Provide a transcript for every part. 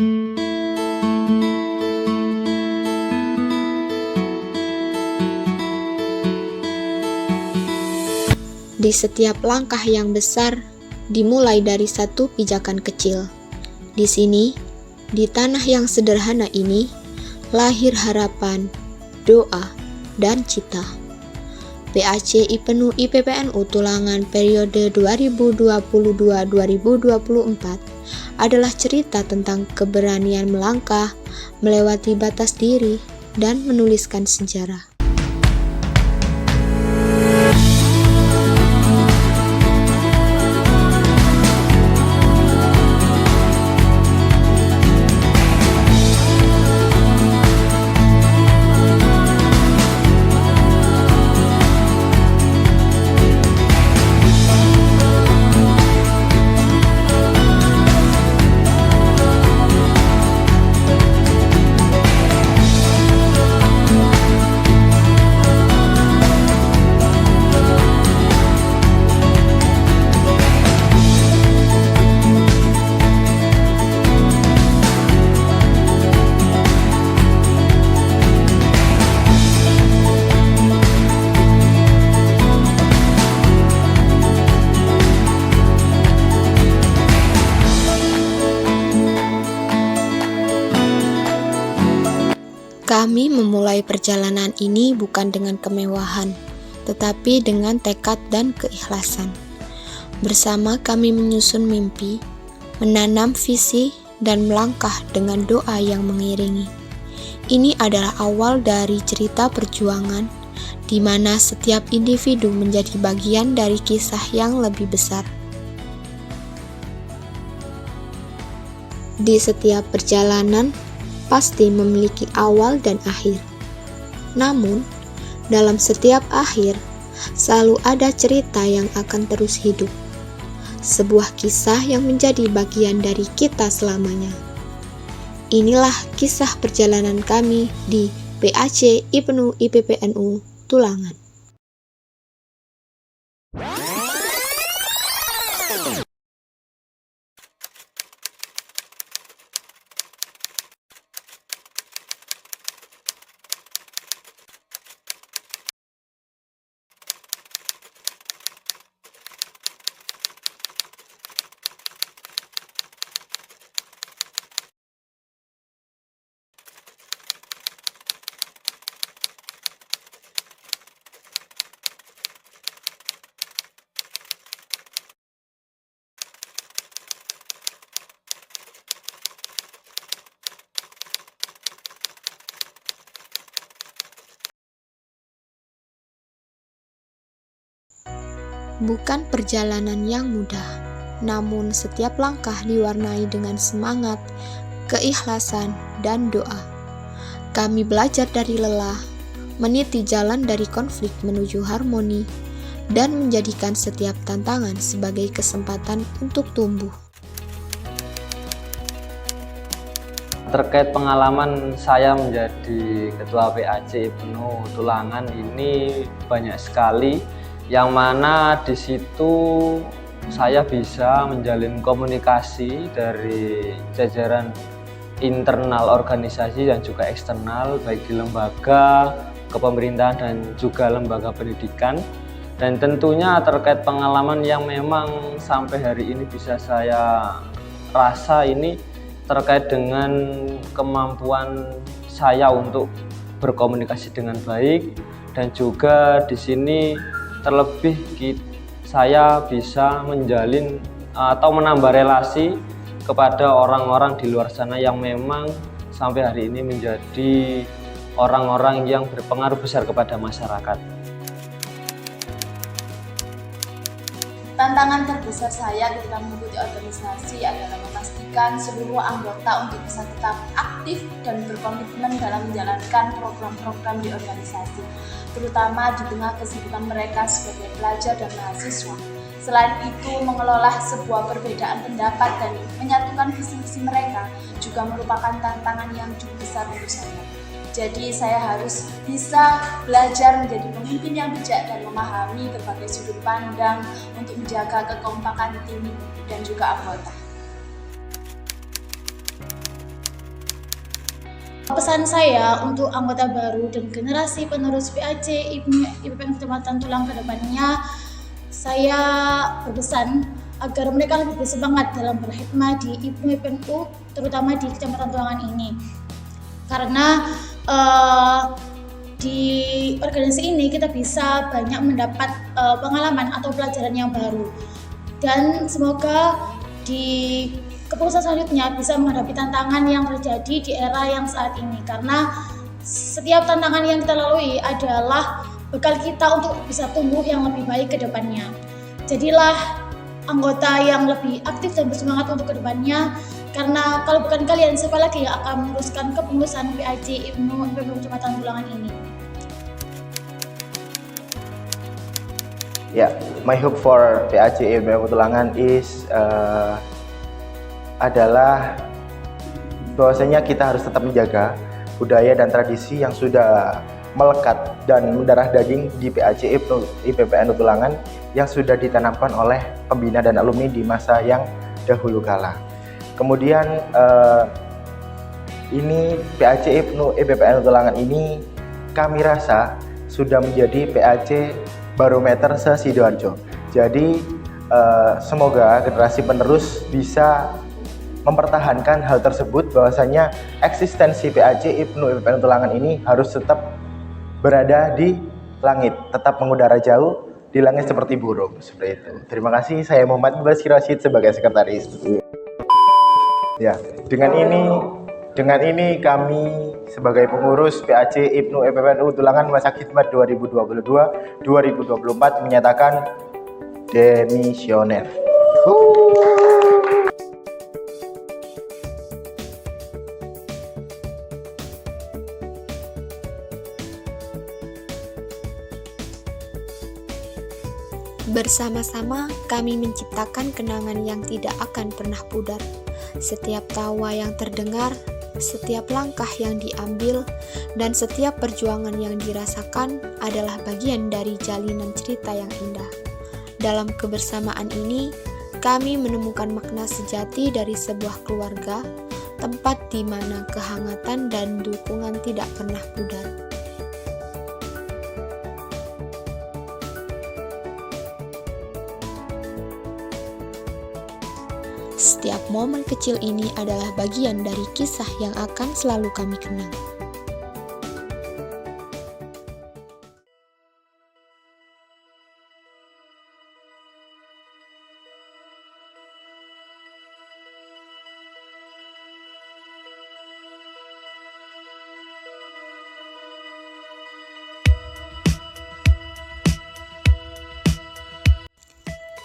Di setiap langkah yang besar, dimulai dari satu pijakan kecil. Di sini, di tanah yang sederhana ini, lahir harapan, doa, dan cita. PAC IPNU IPPNU Tulangan periode 2022-2024 adalah cerita tentang keberanian melangkah, melewati batas diri, dan menuliskan sejarah. Kami memulai perjalanan ini bukan dengan kemewahan, tetapi dengan tekad dan keikhlasan. Bersama kami menyusun mimpi, menanam visi, dan melangkah dengan doa yang mengiringi. Ini adalah awal dari cerita perjuangan, di mana setiap individu menjadi bagian dari kisah yang lebih besar. Di setiap perjalanan, pasti memiliki awal dan akhir. Namun, dalam setiap akhir, selalu ada cerita yang akan terus hidup. Sebuah kisah yang menjadi bagian dari kita selamanya. Inilah kisah perjalanan kami di PAC IPNU IPPNU Tulangan. Bukan perjalanan yang mudah, namun setiap langkah diwarnai dengan semangat, keikhlasan, dan doa. Kami belajar dari lelah, meniti jalan dari konflik menuju harmoni, dan menjadikan setiap tantangan sebagai kesempatan untuk tumbuh. Terkait pengalaman saya menjadi Ketua PAC IPNU Tulangan ini banyak sekali, yang mana di situ saya bisa menjalin komunikasi dari jajaran internal organisasi dan juga eksternal, baik di lembaga kepemerintahan dan juga lembaga pendidikan. Dan tentunya terkait pengalaman yang memang sampai hari ini bisa saya rasa ini terkait dengan kemampuan saya untuk berkomunikasi dengan baik, dan juga di sini terlebih saya bisa menjalin atau menambah relasi kepada orang-orang di luar sana yang memang sampai hari ini menjadi orang-orang yang berpengaruh besar kepada masyarakat. Tantangan terbesar saya ketika mengikuti organisasi adalah memastikan seluruh anggota untuk bisa tetap aktif dan berkomitmen dalam menjalankan program-program di organisasi, terutama di tengah kesibukan mereka sebagai pelajar dan mahasiswa. Selain itu, mengelola sebuah perbedaan pendapat dan menyatukan visi-misi mereka juga merupakan tantangan yang cukup besar untuk saya. Jadi saya harus bisa belajar menjadi pemimpin yang bijak dan memahami berbagai sudut pandang untuk menjaga kekompakan tim dan juga anggota. Pesan saya untuk anggota baru dan generasi penerus PAC IPPN Kecamatan Tulang ke depannya, saya berpesan agar mereka lebih bersemangat dalam berkhidmat di IPPNU, terutama di Kecamatan Tulangan ini. Karena di organisasi ini kita bisa banyak mendapat pengalaman atau pelajaran yang baru, dan semoga di kepengurusan selanjutnya bisa menghadapi tantangan yang terjadi di era yang saat ini, karena setiap tantangan yang kita lalui adalah bekal kita untuk bisa tumbuh yang lebih baik ke depannya. Jadilah anggota yang lebih aktif dan bersemangat untuk ke depannya, karena kalau bukan kalian, siapa lagi yang akan meneruskan kepengurusan PAC IPPN Kecamatan Tulangan ini? Yeah, my hope for PAC IPPN Tulangan is adalah bahwasanya kita harus tetap menjaga budaya dan tradisi yang sudah melekat dan mendarah daging di PAC IPPN Tulangan yang sudah ditanamkan oleh pembina dan alumni di masa yang dahulu kala. Kemudian ini PAC IPPN Tulangan ini kami rasa sudah menjadi PAC barometer se-Sidoarjo. Jadi semoga generasi penerus bisa mempertahankan hal tersebut, bahwasanya eksistensi PAC IPPN Tulangan ini harus tetap berada di langit, tetap mengudara jauh di langit seperti burung, seperti itu. Terima kasih, saya Muhammad Basir Rashid sebagai sekretaris. Ya, dengan ini kami sebagai pengurus PAC IPPN Tulangan masa khidmat 2022-2024 menyatakan demisioner. Bersama-sama kami menciptakan kenangan yang tidak akan pernah pudar. Setiap tawa yang terdengar, setiap langkah yang diambil, dan setiap perjuangan yang dirasakan adalah bagian dari jalinan cerita yang indah. Dalam kebersamaan ini, kami menemukan makna sejati dari sebuah keluarga, tempat di mana kehangatan dan dukungan tidak pernah pudar. Setiap momen kecil ini adalah bagian dari kisah yang akan selalu kami kenang.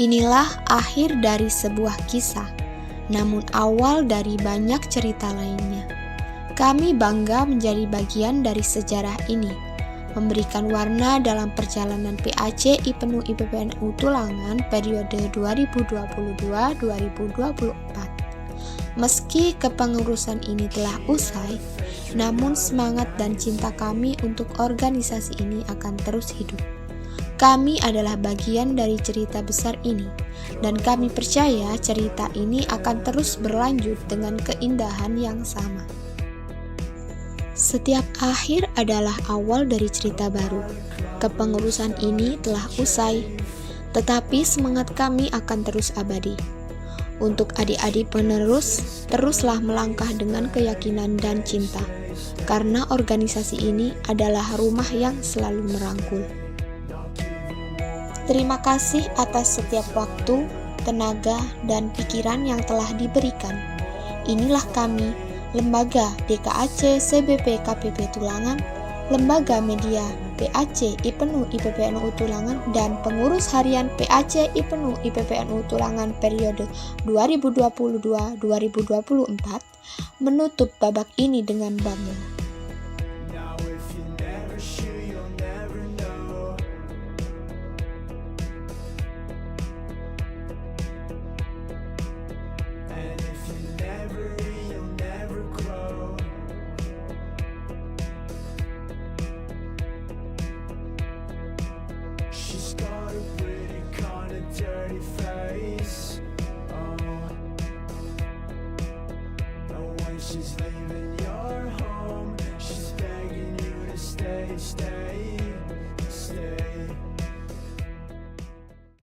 Inilah akhir dari sebuah kisah, namun awal dari banyak cerita lainnya. Kami bangga menjadi bagian dari sejarah ini, memberikan warna dalam perjalanan PAC IPPNU Tulangan periode 2022-2024. Meski kepengurusan ini telah usai, namun semangat dan cinta kami untuk organisasi ini akan terus hidup. Kami adalah bagian dari cerita besar ini, dan kami percaya cerita ini akan terus berlanjut dengan keindahan yang sama. Setiap akhir adalah awal dari cerita baru. Kepengurusan ini telah usai, tetapi semangat kami akan terus abadi. Untuk adik-adik penerus, teruslah melangkah dengan keyakinan dan cinta, karena organisasi ini adalah rumah yang selalu merangkul. Terima kasih atas setiap waktu, tenaga, dan pikiran yang telah diberikan. Inilah kami, Lembaga DKAC CBP KPP Tulangan, Lembaga Media PAC IPPNU Tulangan, dan Pengurus Harian PAC IPPNU Tulangan periode 2022-2024, menutup babak ini dengan bangga. She's got a pretty kinda dirty face. And when she's leaving your home, stay.